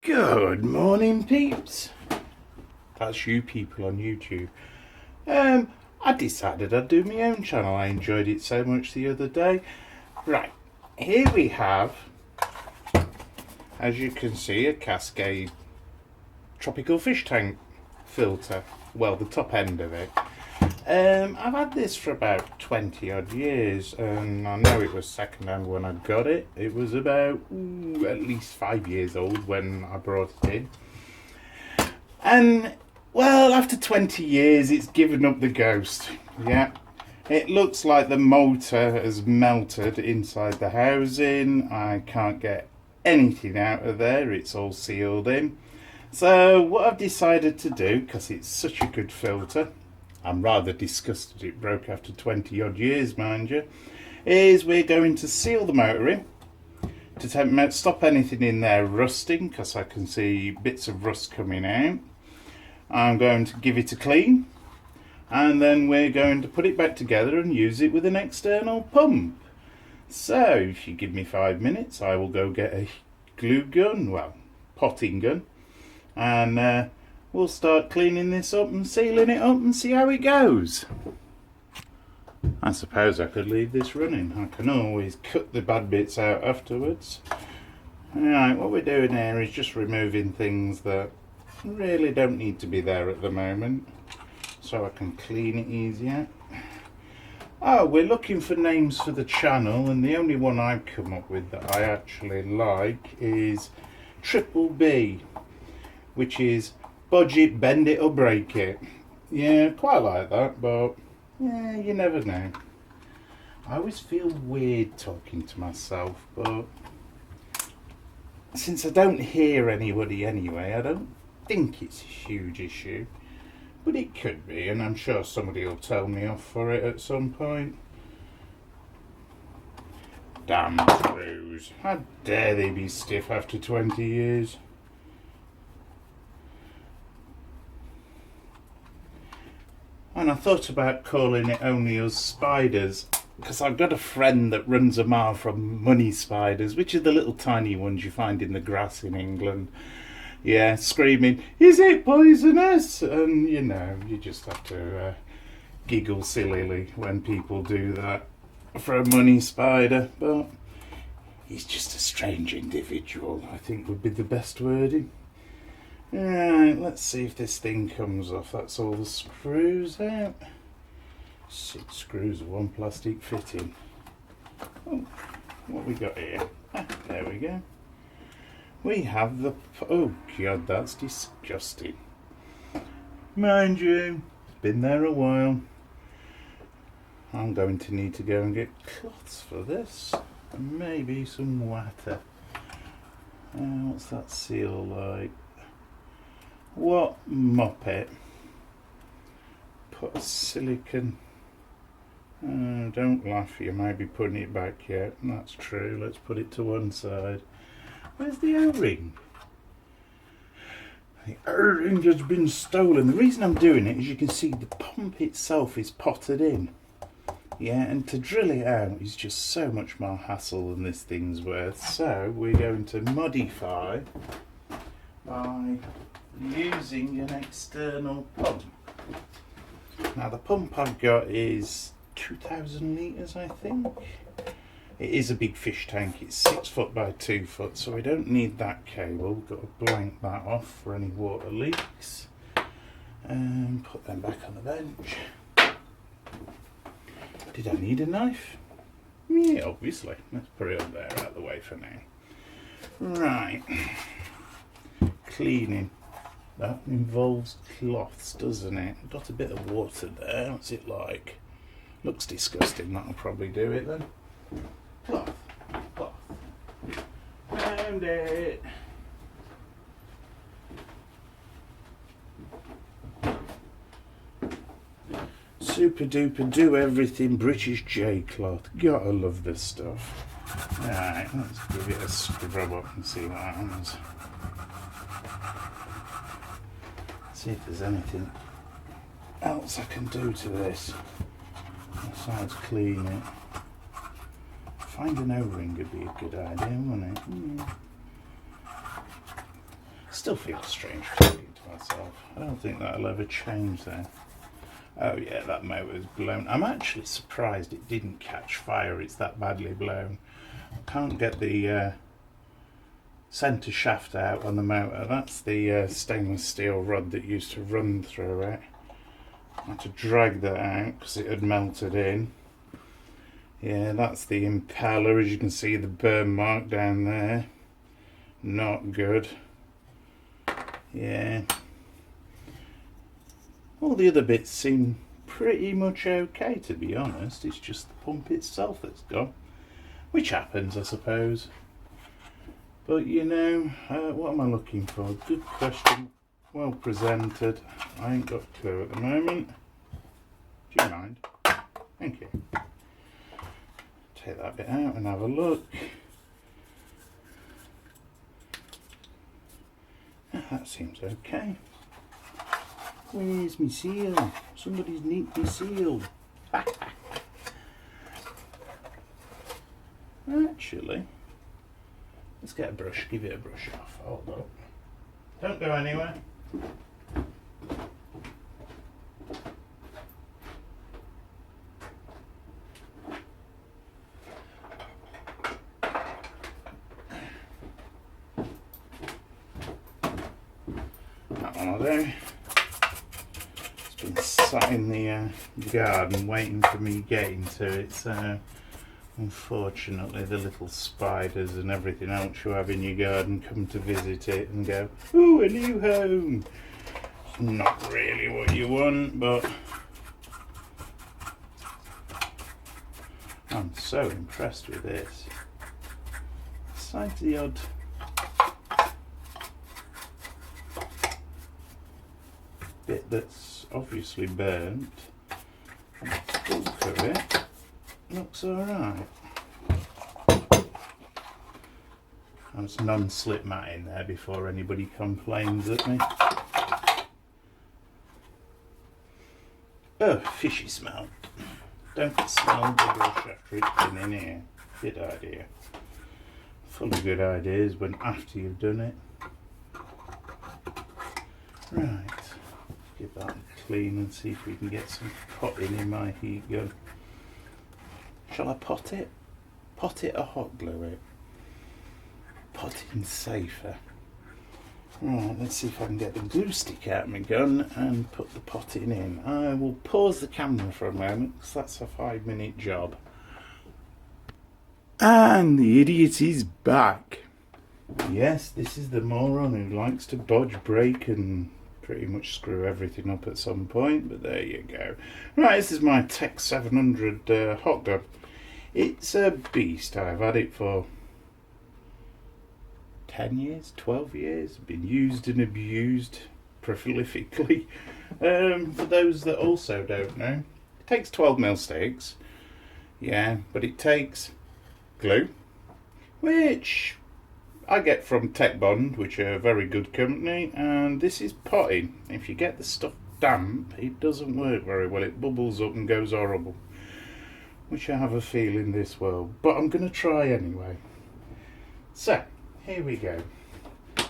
Good morning, peeps. That's you people on YouTube. I decided I'd do my own channel. I enjoyed it so much the other day. Right, here we have, as you can see, a Cascade tropical fish tank filter. Well, the top end of it. I've had this for about 20 odd years, and I know it was second hand when I got it. It was about at least 5 years old when I brought it in. And well, after 20 years it's given up the ghost. Yeah, it looks like the motor has melted inside the housing. I can't get anything out of there, it's all sealed in. So what I've decided to do, because it's such a good filter, I'm rather disgusted it broke after 20 odd years, mind you, is we're going to seal the motor in to stop anything in there rusting, because I can see bits of rust coming out. I'm going to give it a clean, and then we're going to put it back together and use it with an external pump. So if you give me 5 minutes, I will go get a glue gun, well, potting gun, and we'll start cleaning this up and sealing it up and see how it goes. I suppose I could leave this running. I can always cut the bad bits out afterwards. Alright, what we're doing here is just removing things that really don't need to be there at the moment, so I can clean it easier. Oh, we're looking for names for the channel, and the only one I've come up with that I actually like is Triple B, which is Bodge it, bend it or break it. Yeah, quite like that, but yeah, you never know. I always feel weird talking to myself, but since I don't hear anybody anyway, I don't think it's a huge issue. But it could be, and I'm sure somebody will tell me off for it at some point. Damn screws. How dare they be stiff after 20 years? And I thought about calling it Only Us Spiders, because I've got a friend that runs a mile from money spiders, which are the little tiny ones you find in the grass in England. Yeah, screaming, "Is it poisonous?" And you know, you just have to giggle sillily when people do that for a money spider. But he's just a strange individual, I think would be the best wording. Right, let's see if this thing comes off. That's all the screws out. 6 screws of one plastic fitting. Oh, what we got here? Ah, there we go. We have the... oh god, that's disgusting. Mind you, it's been there a while. I'm going to need to go and get cloths for this. And maybe some water. What's that seal like? What muppet put a silicone... oh, don't laugh, you might be putting it back yet. That's true, let's put it to one side. Where's the O-ring? The O-ring has been stolen. The reason I'm doing it is you can see the pump itself is potted in. Yeah, and to drill it out is just so much more hassle than this thing's worth. So we're going to modify by using an external pump. Now the pump I've got is 2,000 litres, I think. It is a big fish tank, it's 6 foot by 2 foot, so we don't need that cable. We've got to blank that off for any water leaks. And put them back on the bench. Did I need a knife? Yeah, obviously. Let's put it up there out of the way for now. Right. Cleaning. That involves cloths, doesn't it? Got a bit of water there. What's it like? Looks disgusting. That'll probably do it then. Cloth. Cloth. Found it. Super duper do everything British J cloth. Gotta love this stuff. Alright, let's give it a scrub up and see what happens. See if there's anything else I can do to this besides clean it. Find an O-ring would be a good idea, wouldn't it? still feel strange talking to myself. I don't think that'll ever change though. Oh yeah, that motor's blown. I'm actually surprised it didn't catch fire. It's that badly blown. I can't get the centre shaft out on the motor. That's the stainless steel rod that used to run through it. I had to drag that out because it had melted in. Yeah, that's the impeller. As you can see, the burn mark down there. Not good. Yeah. All the other bits seem pretty much okay, to be honest. It's just the pump itself that's gone. Which happens, I suppose. But you know, what am I looking for? Good question. Well presented. I ain't got a clue at the moment. Do you mind? Thank you. Take that bit out and have a look. That seems okay. Where's my seal? Somebody's nicked my seal. Actually, let's get a brush, give it a brush off. Hold up. Don't go anywhere. That one will do. It's been sat in the garden waiting for me getting to it, so unfortunately the little spiders and everything else you have in your garden come to visit it and go, ooh, a new home. It's not really what you want, but I'm so impressed with this. Besides the odd bit that's obviously burnt, the bulk of it looks alright. There's non-slip mat in there before anybody complains at me. Oh, fishy smell. Don't smell the brush after it's been in here. Good idea. Full of good ideas when after you've done it. Right. Give that a clean and see if we can get some potting in my heat gun. Shall I pot it? Pot it or hot glue it? Potting's safer. Right, let's see if I can get the glue stick out of my gun and put the potting in. I will pause the camera for a moment because that's a 5-minute job. And the idiot is back. Yes, this is the moron who likes to bodge, break and pretty much screw everything up at some point, but there you go. Right, this is my Tech 700 hot gun. It's a beast. I've had it for 10 years, 12 years, been used and abused prolifically. For those that also don't know, it takes 12mm sticks, yeah, but it takes glue, which I get from Tech Bond, which are a very good company, and this is potting. If you get the stuff damp, it doesn't work very well. It bubbles up and goes horrible, which I have a feeling this will, but I'm going to try anyway. So, here we go. Let's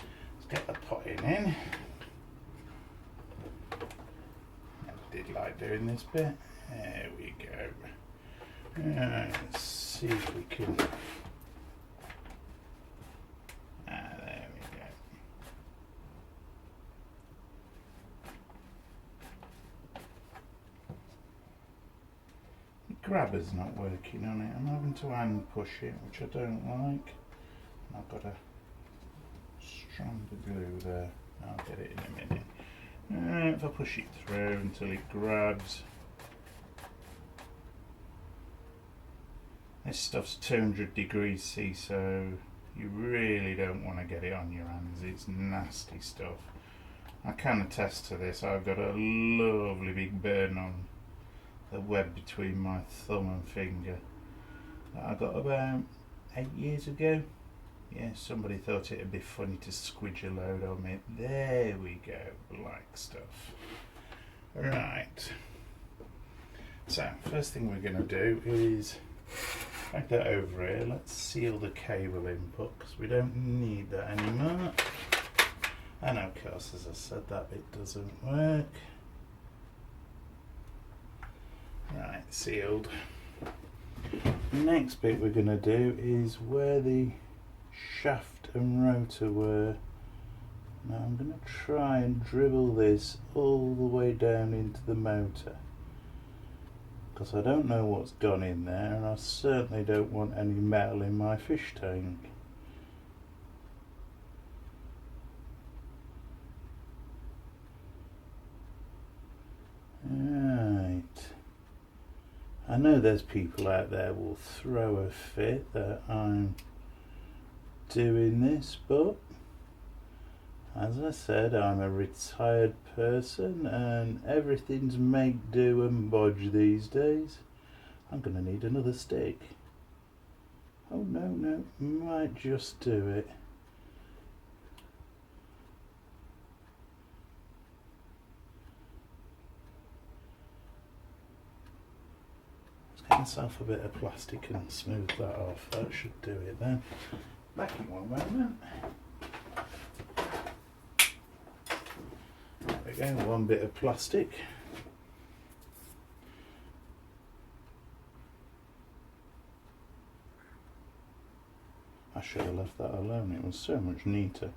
get the potting in. I did like doing this bit. There we go. Let's see if we can... there we go. The grabber's not working on it. I'm having to hand push it, which I don't like. I've got a strand of glue there. I'll get it in a minute. If I push it through until it grabs. This stuff's 200 degrees C, so you really don't want to get it on your hands. It's nasty stuff. I can attest to this. I've got a lovely big burn on the web between my thumb and finger that I got about 8 years ago. Yeah, somebody thought it'd be funny to squidge a load on me. There we go, black stuff. Right. So, first thing we're going to do is drag that over here. Let's seal the cable input because we don't need that anymore. And course, as I said, that bit doesn't work. Right, sealed. The next bit we're going to do is where the shaft and rotor were. Now I'm going to try and dribble this all the way down into the motor, because I don't know what's gone in there, and I certainly don't want any metal in my fish tank. Right. I know there's people out there will throw a fit that I'm doing this, but as I said, I'm a retired person and everything's make do and bodge these days. I'm going to need another stick. Oh no, might just do it. Let's get myself a bit of plastic and smooth that off. That should do it then. Back in one moment. Again, one bit of plastic. I should have left that alone, it was so much neater.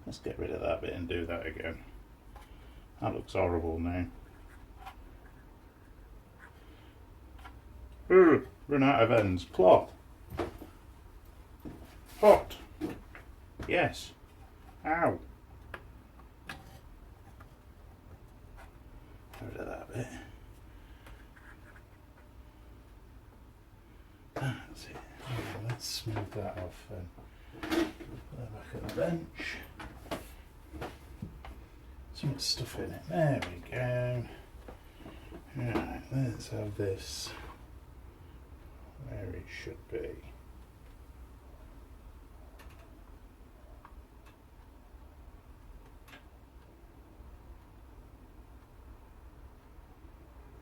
Let's get rid of that bit and do that again. That looks horrible now. Run out of ends. Cloth. Hot. Yes. Ow. Get rid of that bit. That's it. Right, let's smooth that off and put that back at the bench. So much stuff in it. There we go. Right, let's have this where it should be.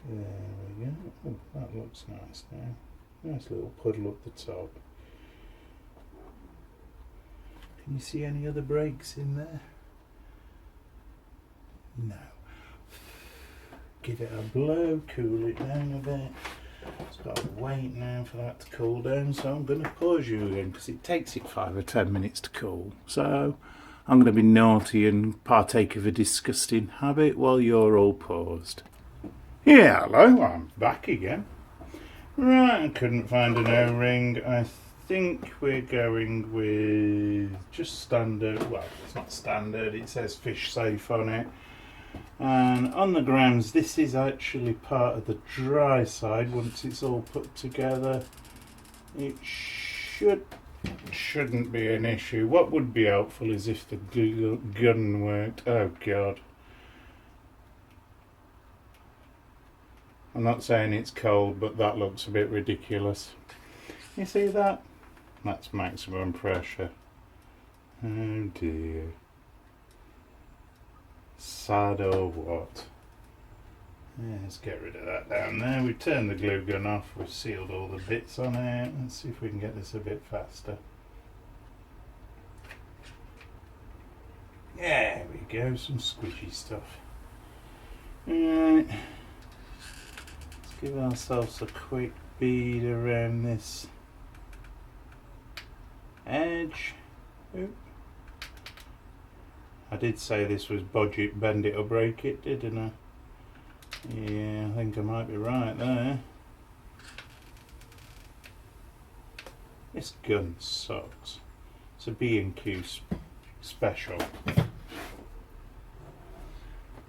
There we go. Oh, that looks nice now. Nice little puddle up the top. Can you see any other breaks in there? No. Give it a blow, cool it down a bit. It's got to wait now for that to cool down, so I'm going to pause you again because it takes it 5 or 10 minutes to cool. So I'm going to be naughty and partake of a disgusting habit while you're all paused. Yeah, hello, I'm back again. Right, I couldn't find an O-ring. I think we're going with just standard. Well, it's not standard, it says fish safe on it. And on the grounds, this is actually part of the dry side. Once it's all put together, it shouldn't be an issue. What would be helpful is if the gun worked. Oh God. I'm not saying it's cold, but that looks a bit ridiculous. You see that? That's maximum pressure. Oh dear. Sad or what? Yeah, let's get rid of that down there. We've turned the glue gun off, we've sealed all the bits on it. Let's see if we can get this a bit faster. There we go, some squishy stuff. Right. Give ourselves a quick bead around this edge. Oop. I did say this was bodge it, bend it or break it, didn't I? Yeah, I think I might be right there. This gun sucks. It's a B&Q special.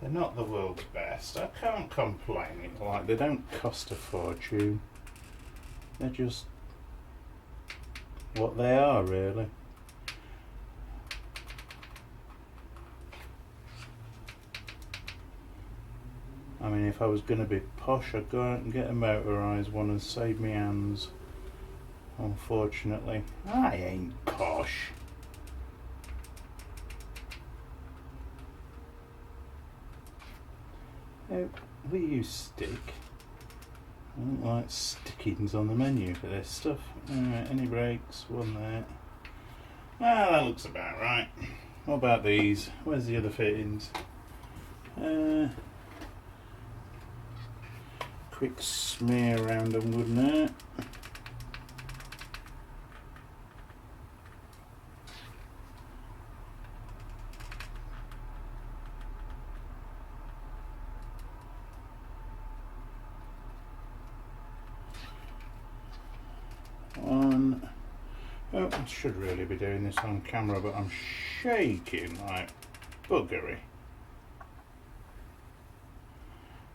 They're not the world's best. I can't complain. Like, they don't cost a fortune. They're just what they are, really. I mean, if I was going to be posh, I'd go out and get a motorised one and save me hands. Unfortunately, I ain't posh. Oh, we use stick. I don't like stickings on the menu for this stuff. Alright, any breaks? One there. Ah, that looks about right. What about these? Where's the other fittings? Quick smear around them, wouldn't it? One. Oh, I should really be doing this on camera, but I'm shaking like buggery.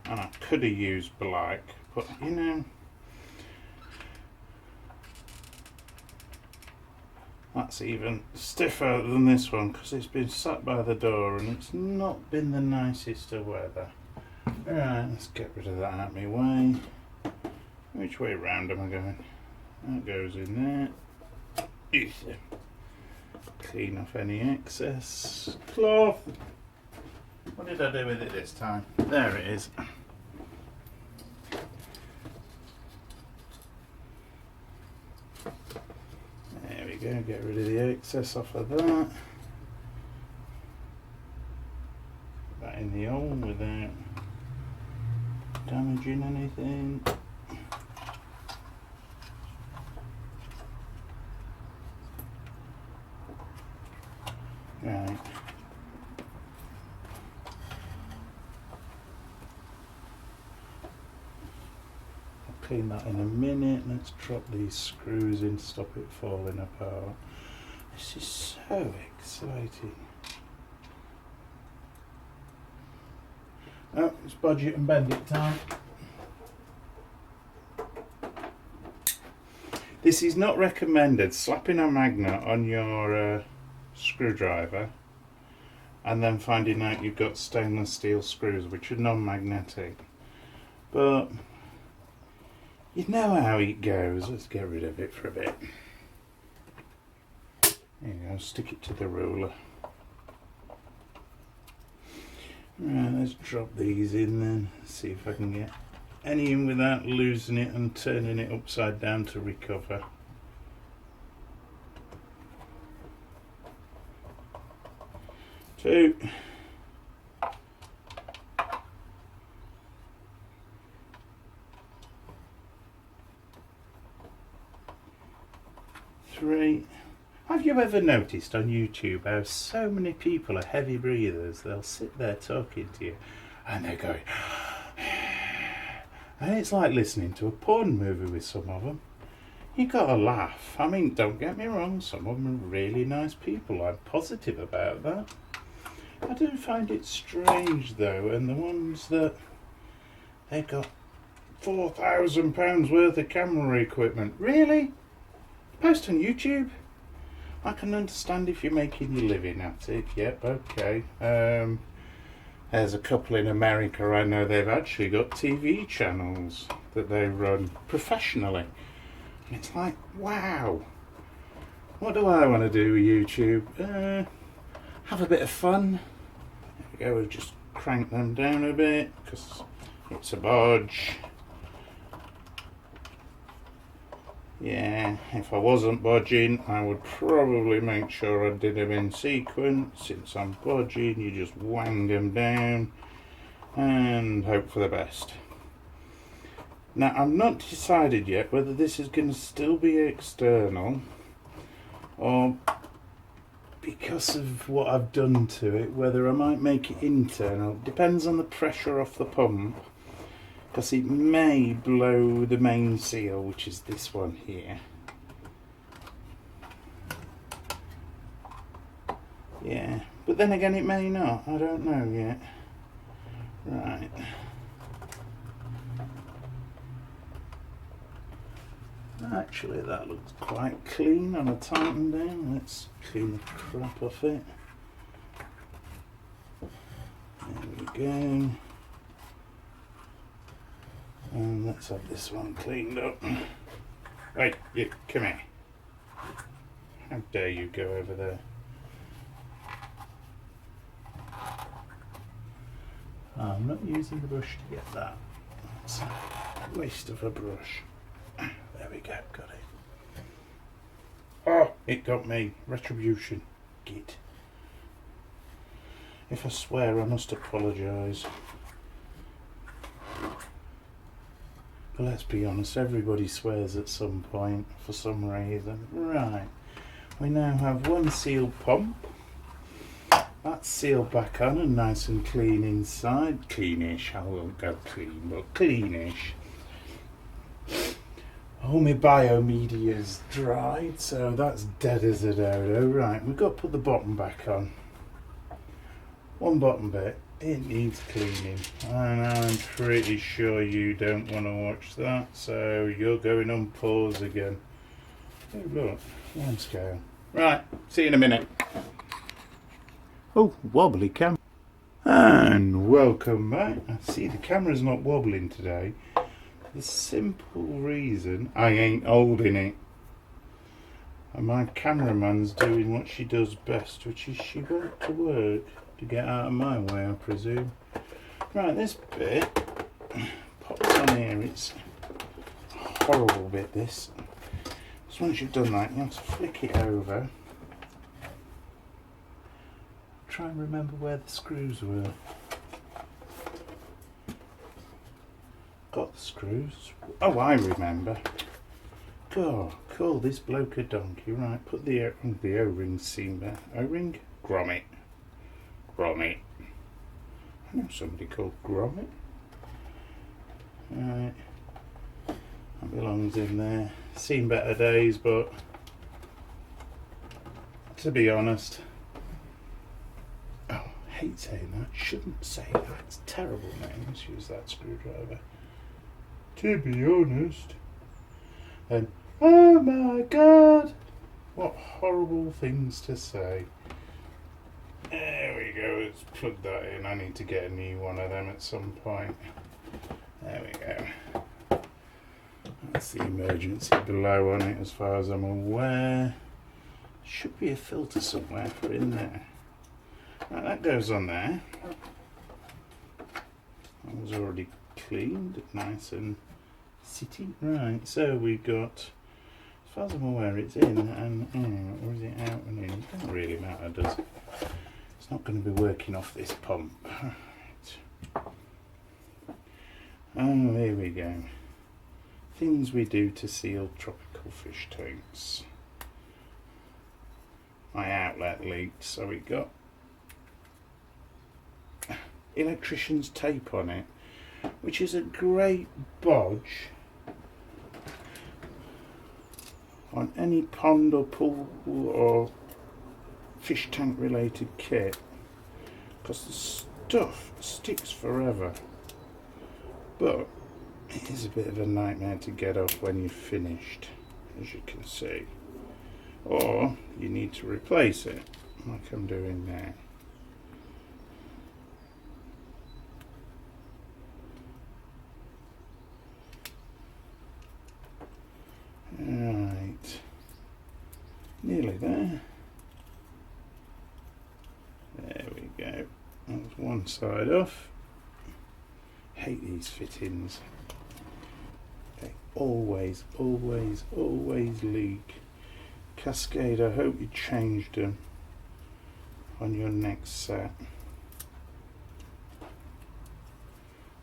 And I could have used black, but you know, that's even stiffer than this one because it's been sat by the door and it's not been the nicest of weather. Alright, let's get rid of that out of my way. Which way round am I going? That goes in there. Clean off any excess cloth. What did I do with it this time? There it is. There we go, get rid of the excess off of that. Put that in the hole without damaging anything. Right. I'll clean that in a minute. Let's drop these screws in, stop it falling apart. This is so exciting. Oh, it's Bodge it and bend it time. This is not recommended, slapping a magnet on your screwdriver and then finding out you've got stainless steel screws which are non-magnetic, but you know how it goes. Let's get rid of it for a bit. There you go, stick it to the ruler. Right, let's drop these in then, see if I can get any in without losing it and turning it upside down to recover. Two. Three. Have you ever noticed on YouTube how so many people are heavy breathers? They'll sit there talking to you and they're going and it's like listening to a porn movie with some of them. You gotta laugh. I mean, don't get me wrong, some of them are really nice people. I'm positive about that. I do find it strange though, and the ones that they got £4,000 worth of camera equipment. Really? Post on YouTube? I can understand if you're making your living at it. Yep, okay. There's a couple in America I know, they've actually got TV channels that they run professionally. And it's like, wow. What do I want to do with YouTube? Have a bit of fun. There we go, we'll just crank them down a bit because it's a Bodge. Yeah, if I wasn't bodging, I would probably make sure I did them in sequence. Since I'm bodging, you just wang them down and hope for the best. Now, I'm not decided yet whether this is going to still be external or, because of what I've done to it, whether I might make it internal. Depends on the pressure off the pump, because it may blow the main seal, which is this one here. Yeah, but then again it may not, I don't know yet. Right. Actually, that looks quite clean on a tighten down. Let's clean the crap off it. There we go. And let's have this one cleaned up. Right, you, come here. How dare you go over there? I'm not using the brush to get that. It's a waste of a brush. There we go, got it. Oh! It got me. Retribution. Git. If I swear, I must apologise. But let's be honest, everybody swears at some point for some reason. Right. We now have one sealed pump. That's sealed back on and nice and clean inside. Cleanish. I won't go clean, but cleanish. All my biomedia's dried, so that's dead as a dodo. Right, we've got to put the bottom back on. One bottom bit, it needs cleaning. And I'm pretty sure you don't want to watch that, so you're going on pause again. Oh look, one scale. Right, see you in a minute. Oh, wobbly camera. And welcome back. I see the camera's not wobbling today. The simple reason I ain't holding it. And my cameraman's doing what she does best, which is she went to work to get out of my way, I presume. Right, this bit pops on here. It's a horrible bit, this. So once you've done that, you have to flick it over. Try and remember where the screws were. Got the screws. Oh, I remember. God, call this bloke a donkey. Right, put the O-ring seam there. O-ring? Grommet. Grommet. I know somebody called Grommet. Right. That belongs in there. Seen better days, but to be honest, I hate saying that. Shouldn't say that. It's a terrible name. Let's use that screwdriver. To be honest. And oh my god! What horrible things to say. There we go. Let's plug that in. I need to get a new one of them at some point. There we go. That's the emergency below on it as far as I'm aware. Should be a filter somewhere for in there. Right, that goes on there. That was already cleaned, nice and city. Right, so we've got, as far as I'm aware, it's in and out, or is it out and in? It doesn't really matter, does it? It's not going to be working off this pump. Right. Oh, here we go. Things we do to seal tropical fish tanks. My outlet leaked, so we got electrician's tape on it, which is a great bodge on any pond or pool or fish tank related kit, because the stuff sticks forever, but it is a bit of a nightmare to get off when you've finished, as you can see, or you need to replace it like I'm doing now. Right, nearly there. There we go. That's one side off. Hate these fittings. They always leak. Cascade, I hope you changed them on your next set,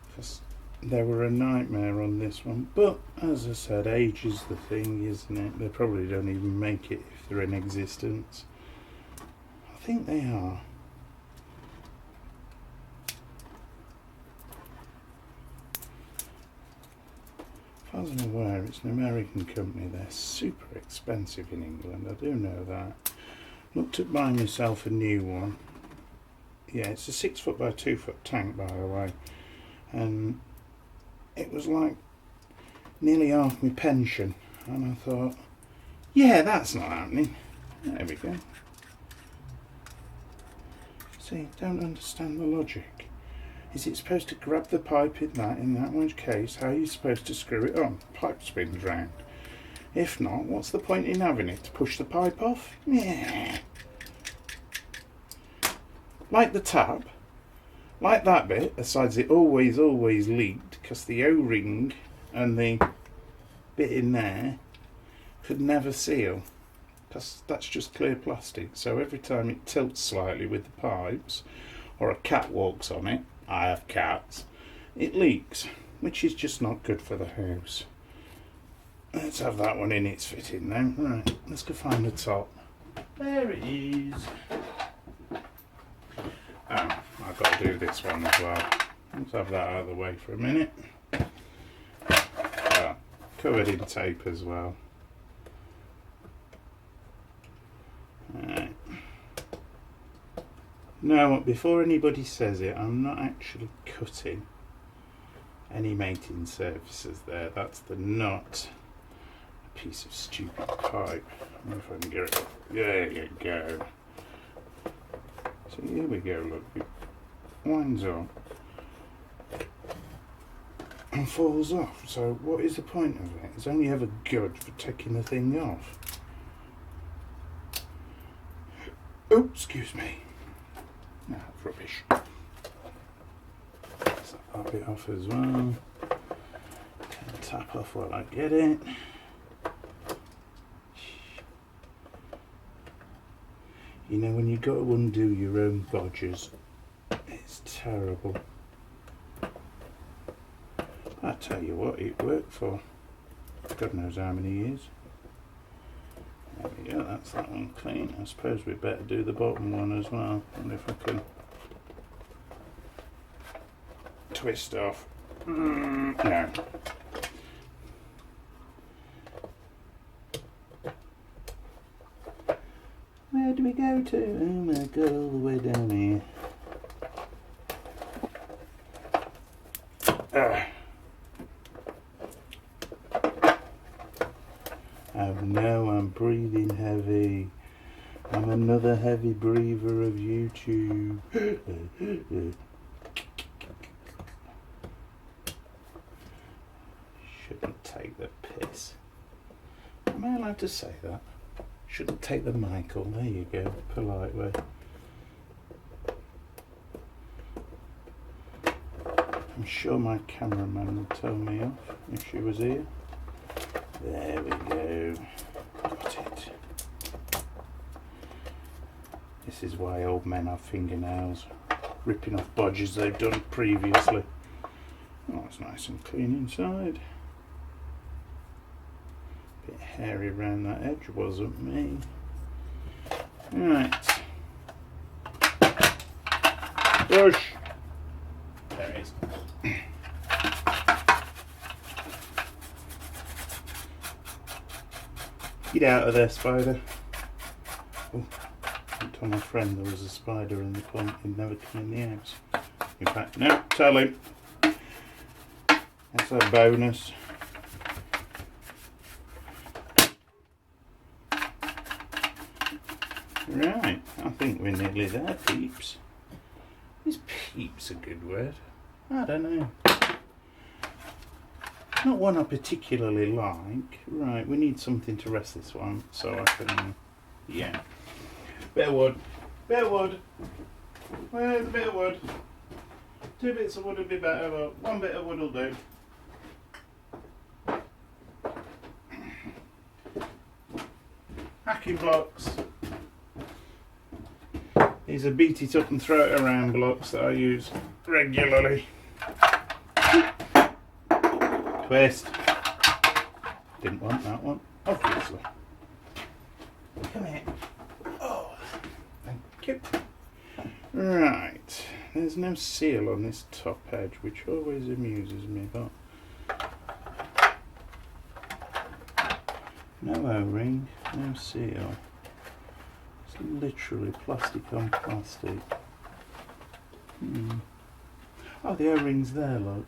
because they were a nightmare on this one. But as I said, age is the thing, isn't it? They probably don't even make it if they're in existence. I think they are. As I'm aware, it's an American company. They're super expensive in England, I do know that. Looked at buying myself a new one. Yeah, it's a 6 foot by 2 foot tank, by the way, and it was like nearly half my pension, and I thought, yeah, that's not happening. There we go. See, don't understand the logic. Is it supposed to grab the pipe in that which case, how are you supposed to screw it on? Pipe spins round. If not, what's the point in having it? To push the pipe off? Yeah. Like the tap, like that bit, besides it always leaked, because the O-ring and the bit in there could never seal, because that's just clear plastic. So every time it tilts slightly with the pipes, or a cat walks on it, I have cats, it leaks, which is just not good for the house. Let's have that one in its fitting then. Right, let's go find the top. There it is. Oh, I've got to do this one as well. Let's have that out of the way for a minute. Oh, covered in tape as well. Right. Now, before anybody says it, I'm not actually cutting any mating surfaces there. That's the nut. A piece of stupid pipe. I wonder if I can get it. There you go. So here we go, look. It winds up and falls off. So what is the point of it? It's only ever good for taking the thing off. Oh, excuse me. No, that's rubbish. So I'll bit off as well. Tap off while I get it. You know, when you got to undo your own bodges, it's terrible. I tell you what, it worked for God knows how many years. There we go, that's that one clean. I suppose we'd better do the bottom one as well. I wonder if I can twist off. No. Where do we go to? Oh my god, all the way down here. Oh no, I'm breathing heavy. I'm another heavy breather of YouTube. Shouldn't take the piss. Am I allowed to say that? Shouldn't take the Michael. There you go, polite way. I'm sure my cameraman would tell me off if she was here. There we go. Got it. This is why old men have fingernails, ripping off bodges they've done previously. Oh, it's nice and clean inside. Bit hairy around that edge, wasn't me. Right. Push. There it is. Get out of there, spider. Oh, I told my friend there was a spider in the pond. He'd never come in the house. In fact, no, tell him. That's a bonus. Right, I think we're nearly there, peeps. Is peeps a good word? I don't know. Not one I particularly like. Right, we need something to rest this one, so I can, yeah. Bit of wood. Bit of wood. Where's a bit of wood? 2 bits of wood would be better, but 1 bit of wood will do. Hacking blocks. These are beat it up and throw it around blocks that I use regularly. Twist. Didn't want that one, obviously. Come here. Oh, thank you. Right, there's no seal on this top edge, which always amuses me, but no O-ring, no seal. It's literally plastic on plastic. Oh, the O-ring's there, look.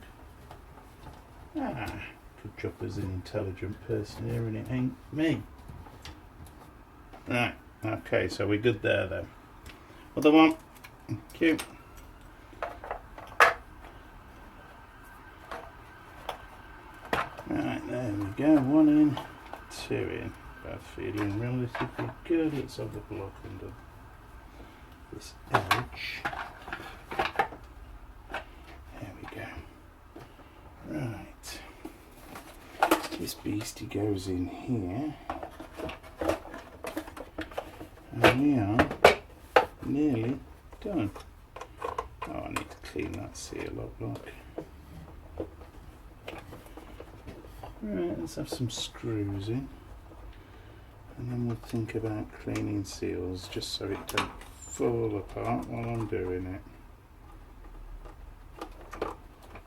Ah, good job there's an intelligent person here and it ain't me. Right, okay, so we're good there then. Other one. Thank you. Right, there we go. 1 in, 2 in. Both feeling relatively good. Let's have a block under this edge. There we go. Right. This beastie goes in here. And we are nearly done. Oh, I need to clean that seal up, look. Right, let's have some screws in. And then we'll think about cleaning seals just so it don't fall apart while I'm doing it.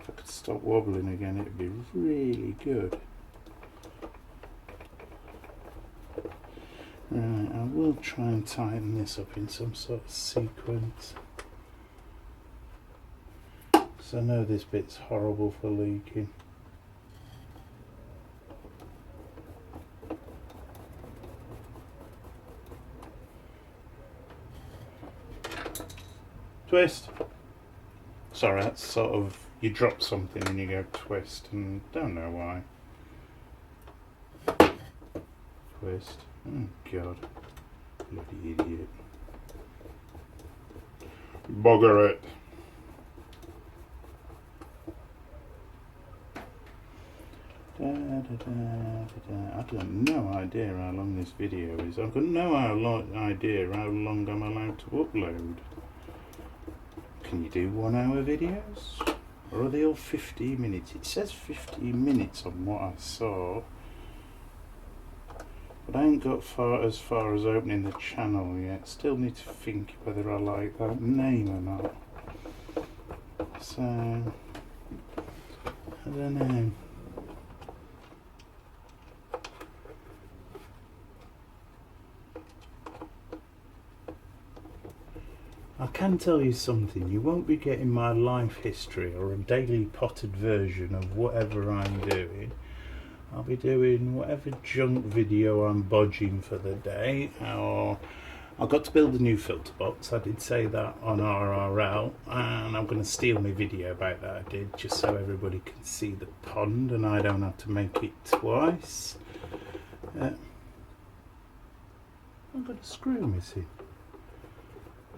If I could stop wobbling again, it'd be really good. Right, I will try and tighten this up in some sort of sequence. So I know this bit's horrible for leaking. Twist. Sorry, that's sort of, you drop something and you go twist, and don't know why. Twist. Oh God, bloody idiot. Bugger it. I've got no idea how long this video is. I've got no idea how long I'm allowed to upload. Can you do 1 hour videos? Or are they all 15 minutes? It says 15 minutes on what I saw. But I ain't got as far as opening the channel yet. Still need to think whether I like that name or not. So, I don't know. I can tell you something, you won't be getting my life history or a daily potted version of whatever I'm doing. I'll be doing whatever junk video I'm bodging for the day, or I've got to build a new filter box. I did say that on RRL, and I'm going to steal my video about that I did, just so everybody can see the pond and I don't have to make it twice. I've got a screw missing.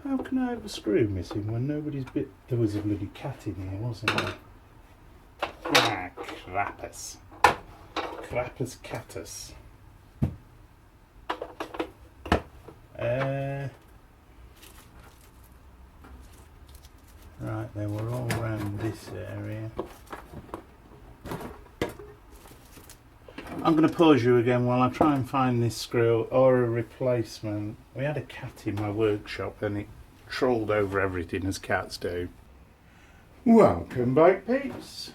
How can I have a screw missing when nobody's bit... There was a bloody cat in here, wasn't there? Ah, crappus. Crappus catus. Right, then we're all around this area. I'm going to pause you again while I try and find this screw or a replacement. We had a cat in my workshop and it trolled over everything as cats do. Welcome back, peeps.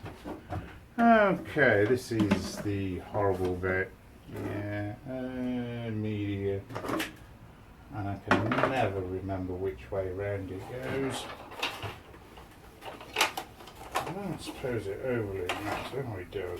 Okay, this is the horrible bit. Yeah, media. And I can never remember which way around it goes. I don't suppose it overly matters. Oh, it does.